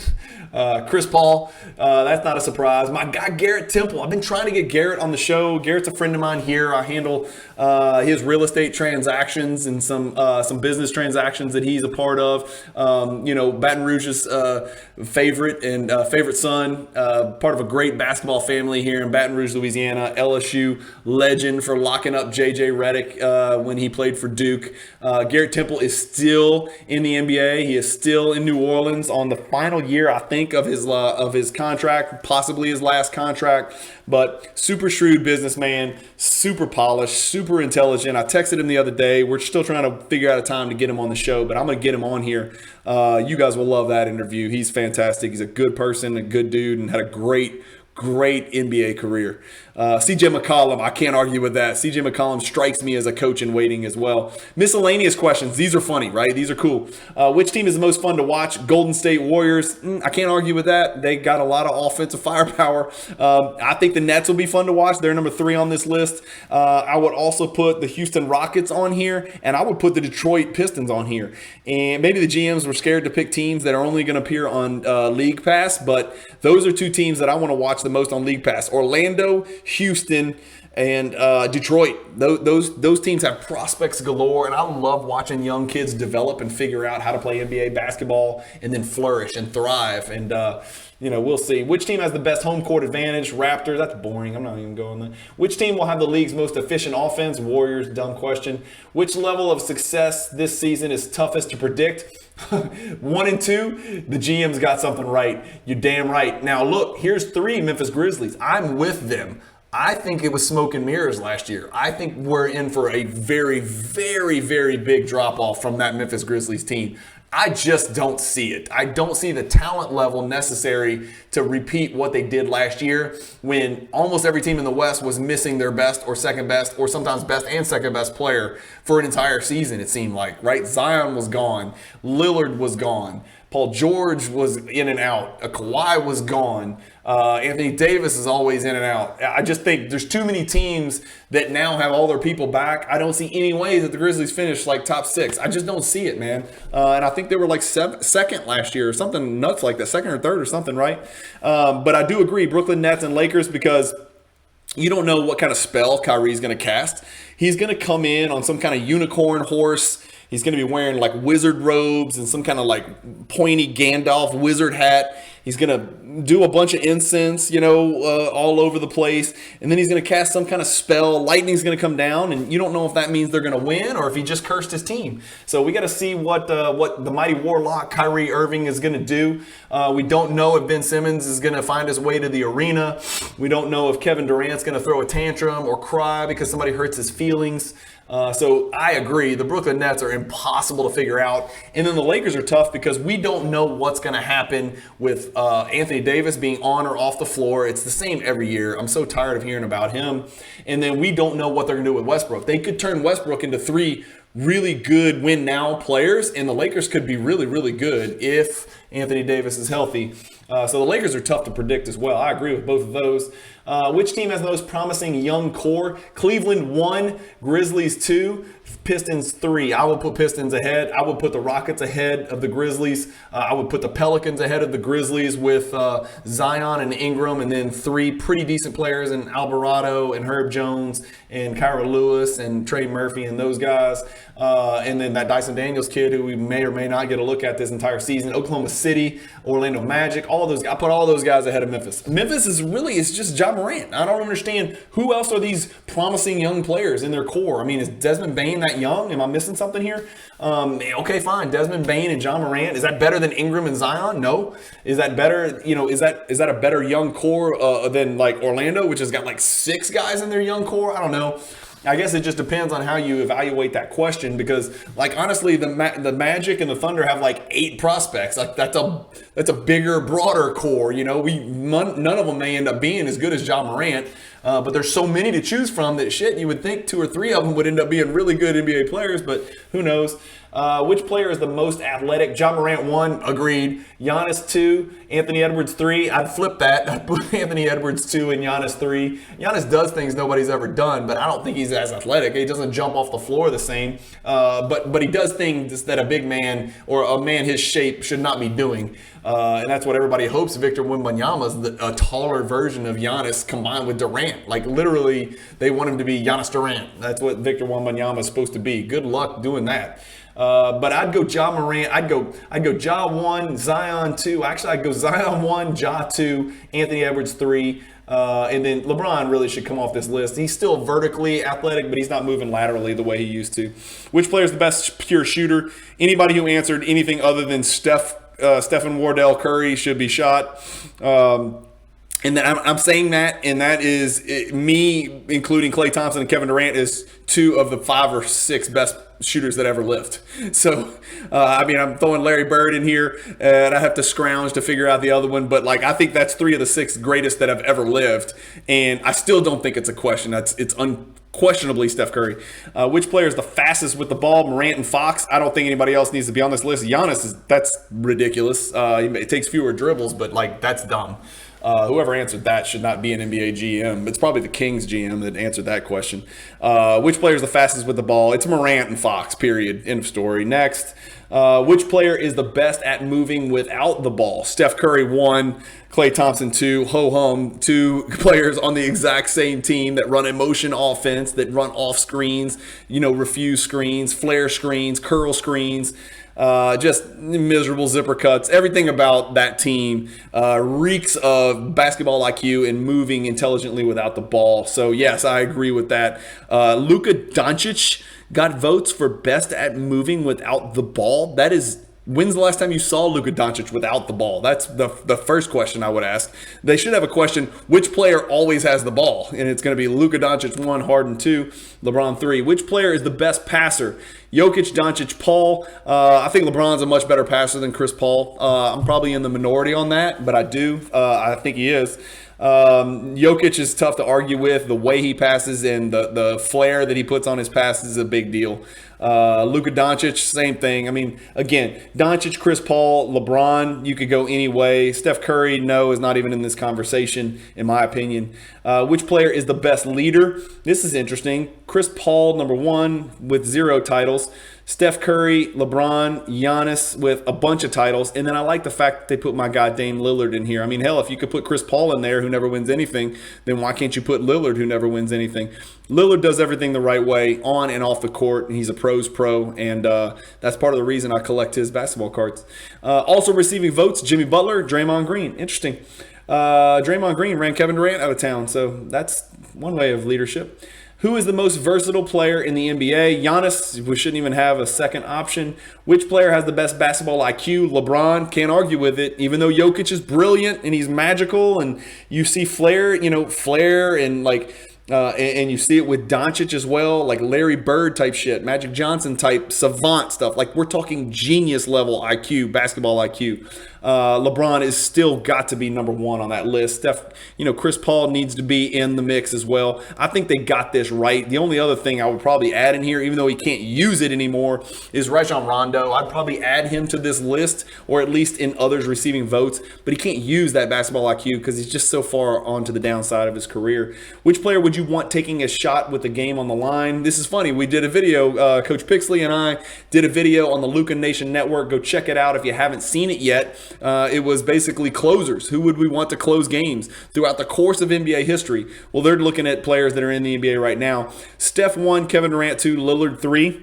Chris Paul, that's not a surprise. My guy Garrett Temple. I've been trying to get Garrett on the show. Garrett's a friend of mine here. I handle his real estate transactions and some business transactions that he's a part of. Baton Rouge's favorite and favorite son, part of a great basketball family here in Baton Rouge, Louisiana. LSU legend for locking up J.J. Redick when he played for Duke. Garrett Temple is still in the NBA. He is still in New Orleans on the final year, I think, of his contract, possibly his last contract. But super shrewd businessman, super polished, super intelligent. I texted him the other day. We're still trying to figure out a time to get him on the show, but I'm going to get him on here. You guys will love that interview. He's fantastic. He's a good person, a good dude, and had a great NBA career. CJ McCollum, I can't argue with that. CJ McCollum strikes me as a coach in waiting as well. Miscellaneous questions. These are funny, right? These are cool. Which team is the most fun to watch? Golden State Warriors. I can't argue with that. They got a lot of offensive firepower. I think the Nets will be fun to watch. They're number 3 on this list. I would also put the Houston Rockets on here, and I would put the Detroit Pistons on here. And maybe the GMs were scared to pick teams that are only going to appear on League Pass, but those are 2 teams that I want to watch the most on League Pass. Orlando, Houston, and Detroit. Those teams have prospects galore, and I love watching young kids develop and figure out how to play NBA basketball and then flourish and thrive. And we'll see. Which team has the best home court advantage? Raptors. That's boring. I'm not even going there. Which team will have the league's most efficient offense? Warriors. Dumb question. Which level of success this season is toughest to predict? 1 and 2, the GM's got something right. You're damn right. Now, look, here's 3 Memphis Grizzlies. I'm with them. I think it was smoke and mirrors last year. I think we're in for a very, very, very big drop-off from that Memphis Grizzlies team. I just don't see it. I don't see the talent level necessary to repeat what they did last year when almost every team in the West was missing their best or second best or sometimes best and second best player for an entire season, it seemed like, right? Zion was gone. Lillard was gone. Paul George was in and out. Kawhi was gone. Anthony Davis is always in and out. I just think there's too many teams that now have all their people back. I don't see any way that the Grizzlies finish like top 6. I just don't see it, man. And I think they were like second last year or something nuts like that, second or third or something, right? But I do agree, Brooklyn Nets and Lakers, because you don't know what kind of spell Kyrie's going to cast. He's going to come in on some kind of unicorn horse. He's going to be wearing like wizard robes and some kind of like pointy Gandalf wizard hat. He's going to do a bunch of incense, all over the place. And then he's going to cast some kind of spell. Lightning's going to come down, and you don't know if that means they're going to win or if he just cursed his team. So we got to see what the mighty warlock Kyrie Irving is going to do. We don't know if Ben Simmons is going to find his way to the arena. We don't know if Kevin Durant's going to throw a tantrum or cry because somebody hurts his feelings. So I agree. The Brooklyn Nets are impossible to figure out. And then the Lakers are tough because we don't know what's going to happen with Anthony Davis being on or off the floor. It's the same every year. I'm so tired of hearing about him. And then we don't know what they're going to do with Westbrook. They could turn Westbrook into 3 really good win now players, and the Lakers could be really, really good if Anthony Davis is healthy. So the Lakers are tough to predict as well. I agree with both of those. Which team has the most promising young core? Cleveland 1, Grizzlies 2, Pistons 3. I would put Pistons ahead. I would put the Rockets ahead of the Grizzlies. I would put the Pelicans ahead of the Grizzlies with Zion and Ingram, and then 3 pretty decent players in Alvarado and Herb Jones and Kyra Lewis and Trey Murphy and those guys. And then that Dyson Daniels kid who we may or may not get a look at this entire season. Oklahoma City, Orlando Magic, all of those. I put all those guys ahead of Memphis. Memphis is just Ja Morant. I don't understand who else are these promising young players in their core. I mean, is Desmond Bane that young? Am I missing something here? Okay, fine. Desmond Bane and Ja Morant. Is that better than Ingram and Zion? No. Is that better? Is that a better young core than like Orlando, which has got like 6 guys in their young core? I don't know. I guess it just depends on how you evaluate that question, because, like, honestly, the Magic and the Thunder have like 8 prospects. Like, that's a bigger, broader core. You know, none of them may end up being as good as Ja Morant, but there's so many to choose from that you would think 2 or 3 of them would end up being really good NBA players, but who knows? Which player is the most athletic? Ja Morant 1, agreed. Giannis 2, Anthony Edwards 3. I'd flip that. I'd put Anthony Edwards 2 and Giannis 3. Giannis does things nobody's ever done, but I don't think he's as athletic. He doesn't jump off the floor the same. But he does things that a big man or a man his shape should not be doing. And that's what everybody hopes Victor Wembanyama is, a taller version of Giannis combined with Durant. Like, literally, they want him to be Giannis Durant. That's what Victor Wembanyama is supposed to be. Good luck doing that. But I'd go Ja Morant. I'd go Ja 1, Zion 2. Actually, I'd go Zion 1, Ja 2, Anthony Edwards 3. And then LeBron really should come off this list. He's still vertically athletic, but he's not moving laterally the way he used to. Which player is the best pure shooter? Anybody who answered anything other than Stephen Wardell Curry should be shot. And then I'm saying that, and that is me, including Klay Thompson and Kevin Durant, is 2 of the 5 or 6 best shooters that ever lived. So, I'm throwing Larry Bird in here, and I have to scrounge to figure out the other one. But, like, I think that's 3 of the 6 greatest that have ever lived. And I still don't think it's a question. It's unquestionably Steph Curry. Which player is the fastest with the ball? Morant and Fox. I don't think anybody else needs to be on this list. Giannis, that's ridiculous. It takes fewer dribbles, but, like, that's dumb. Whoever answered that should not be an NBA GM. It's probably the Kings GM that answered that question. Which player is the fastest with the ball? It's Morant and Fox, period. End of story. Next. Which player is the best at moving without the ball? Steph Curry 1, Klay Thompson 2, ho-hum. 2 players on the exact same team that run a motion offense, that run off screens, refuse screens, flare screens, curl screens. Just miserable zipper cuts. Everything about that team reeks of basketball IQ and moving intelligently without the ball. So, yes, I agree with that. Luka Doncic got votes for best at moving without the ball. That is, when's the last time you saw Luka Doncic without the ball? That's the first question I would ask. They should have a question, which player always has the ball? And it's going to be Luka Doncic 1, Harden 2, LeBron 3. Which player is the best passer? Jokic, Doncic, Paul. I think LeBron's a much better passer than Chris Paul. I'm probably in the minority on that, but I do. I think he is. Jokic is tough to argue with. The way he passes and the flair that he puts on his passes is a big deal. Luka Doncic, same thing. Again, Doncic, Chris Paul, LeBron, you could go any way. Steph Curry, no, is not even in this conversation, in my opinion. Which player is the best leader? This is interesting. Chris Paul, number 1, with 0 titles. Steph Curry, LeBron, Giannis with a bunch of titles. And then I like the fact that they put my guy Dame Lillard in here. Hell, if you could put Chris Paul in there who never wins anything, then why can't you put Lillard who never wins anything? Lillard does everything the right way on and off the court, and he's a pro's pro, and that's part of the reason I collect his basketball cards. Also receiving votes, Jimmy Butler, Draymond Green. Interesting. Draymond Green ran Kevin Durant out of town, so that's one way of leadership. Who is the most versatile player in the NBA? Giannis, we shouldn't even have a second option. Which player has the best basketball IQ? LeBron, can't argue with it. Even though Jokic is brilliant and he's magical, and you see flair and and you see it with Doncic as well, like Larry Bird type shit, Magic Johnson type savant stuff. Like, we're talking genius level IQ, basketball IQ. LeBron is still got to be number 1 on that list. Chris Paul needs to be in the mix as well. I think they got this right. The only other thing I would probably add in here, even though he can't use it anymore, is Rajon Rondo. I'd probably add him to this list, or at least in others receiving votes, but he can't use that basketball IQ because he's just so far onto the downside of his career. Which player would you want taking a shot with the game on the line? This is funny. We did a video, Coach Pixley and I did a video on the Luka Nation Network. Go check it out if you haven't seen it yet. It was basically closers. Who would we want to close games throughout the course of NBA history? Well, they're looking at players that are in the NBA right now. Steph 1, Kevin Durant 2, Lillard 3.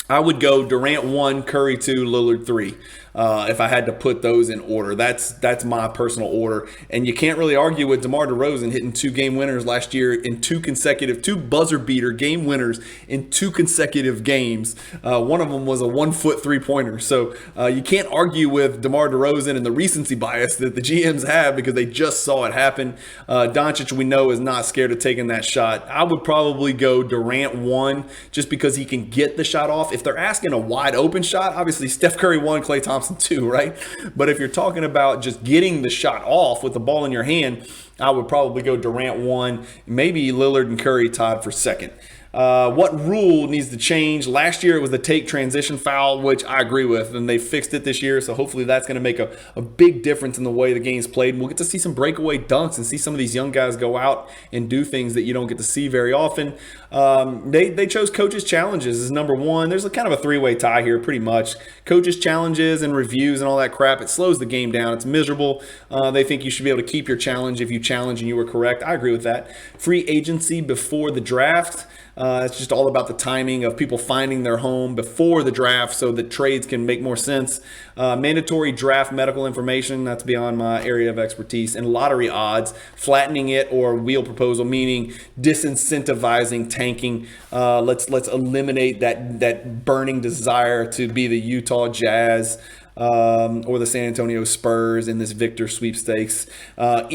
I would go Durant 1, Curry 2, Lillard 3. if I had to put those in order. That's my personal order. And you can't really argue with DeMar DeRozan hitting 2 game winners last year in 2 buzzer beater game winners in 2 consecutive games. One of them was a 1-foot 3-pointer. So you can't argue with DeMar DeRozan and the recency bias that the GMs have because they just saw it happen. Doncic, we know, is not scared of taking that shot. I would probably go Durant 1 just because he can get the shot off. If they're asking a wide open shot, obviously Steph Curry 1, Klay Thompson 2, right? But if you're talking about just getting the shot off with the ball in your hand, I would probably go Durant 1, maybe Lillard and Curry tied for second. What rule needs to change? Last year it was the take transition foul, which I agree with, and they fixed it this year, so hopefully that's going to make a big difference in the way the game's played. And we'll get to see some breakaway dunks and see some of these young guys go out and do things that you don't get to see very often. They chose coaches' challenges as number 1. There's a kind of a 3-way tie here, pretty much. Coaches' challenges and reviews and all that crap, it slows the game down. It's miserable. They think you should be able to keep your challenge if you challenge and you were correct. I agree with that. Free agency before the draft. It's just all about the timing of people finding their home before the draft so that trades can make more sense. Mandatory draft medical information, that's beyond my area of expertise. And lottery odds, flattening it or wheel proposal, meaning disincentivizing tanking. Let's eliminate that burning desire to be the Utah Jazz or the San Antonio Spurs in this Victor sweepstakes.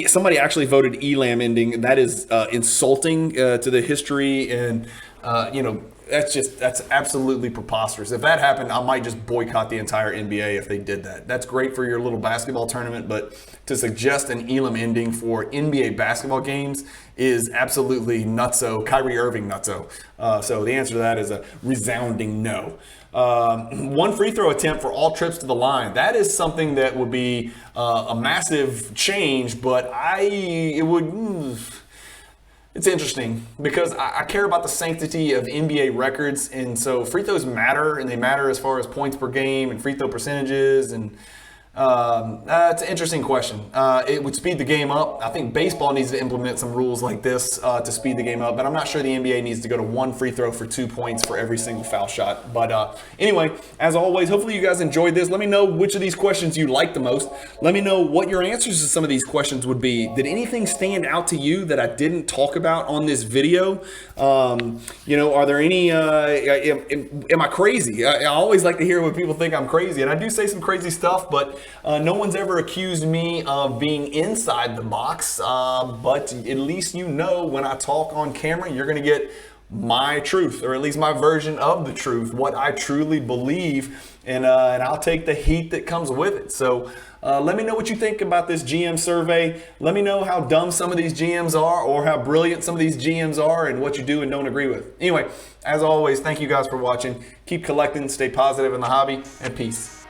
Somebody actually voted Elam ending. That is insulting to the history, and that's absolutely preposterous. If that happened, I might just boycott the entire NBA if they did that. That's great for your little basketball tournament, but to suggest an Elam ending for NBA basketball games is absolutely nutso, Kyrie Irving nutso. So the answer to that is a resounding no. 1 free throw attempt for all trips to the line. That is something that would be a massive change, but it's interesting because I care about the sanctity of NBA records, and so free throws matter, and they matter as far as points per game and free throw percentages, and it's an interesting question. It would speed the game up. I think baseball needs to implement some rules like this to speed the game up, but I'm not sure the NBA needs to go to 1 free throw for 2 points for every single foul shot. But anyway, as always, hopefully you guys enjoyed this. Let me know which of these questions you like the most. Let me know what your answers to some of these questions would be. Did anything stand out to you that I didn't talk about on this video? Are there any, am I crazy? I always like to hear when people think I'm crazy, and I do say some crazy stuff, but no one's ever accused me of being inside the box, but at least when I talk on camera, you're going to get my truth, or at least my version of the truth, what I truly believe, and I'll take the heat that comes with it. So let me know what you think about this GM survey. Let me know how dumb some of these GMs are or how brilliant some of these GMs are and what you do and don't agree with. Anyway, as always, thank you guys for watching. Keep collecting, stay positive in the hobby, and peace.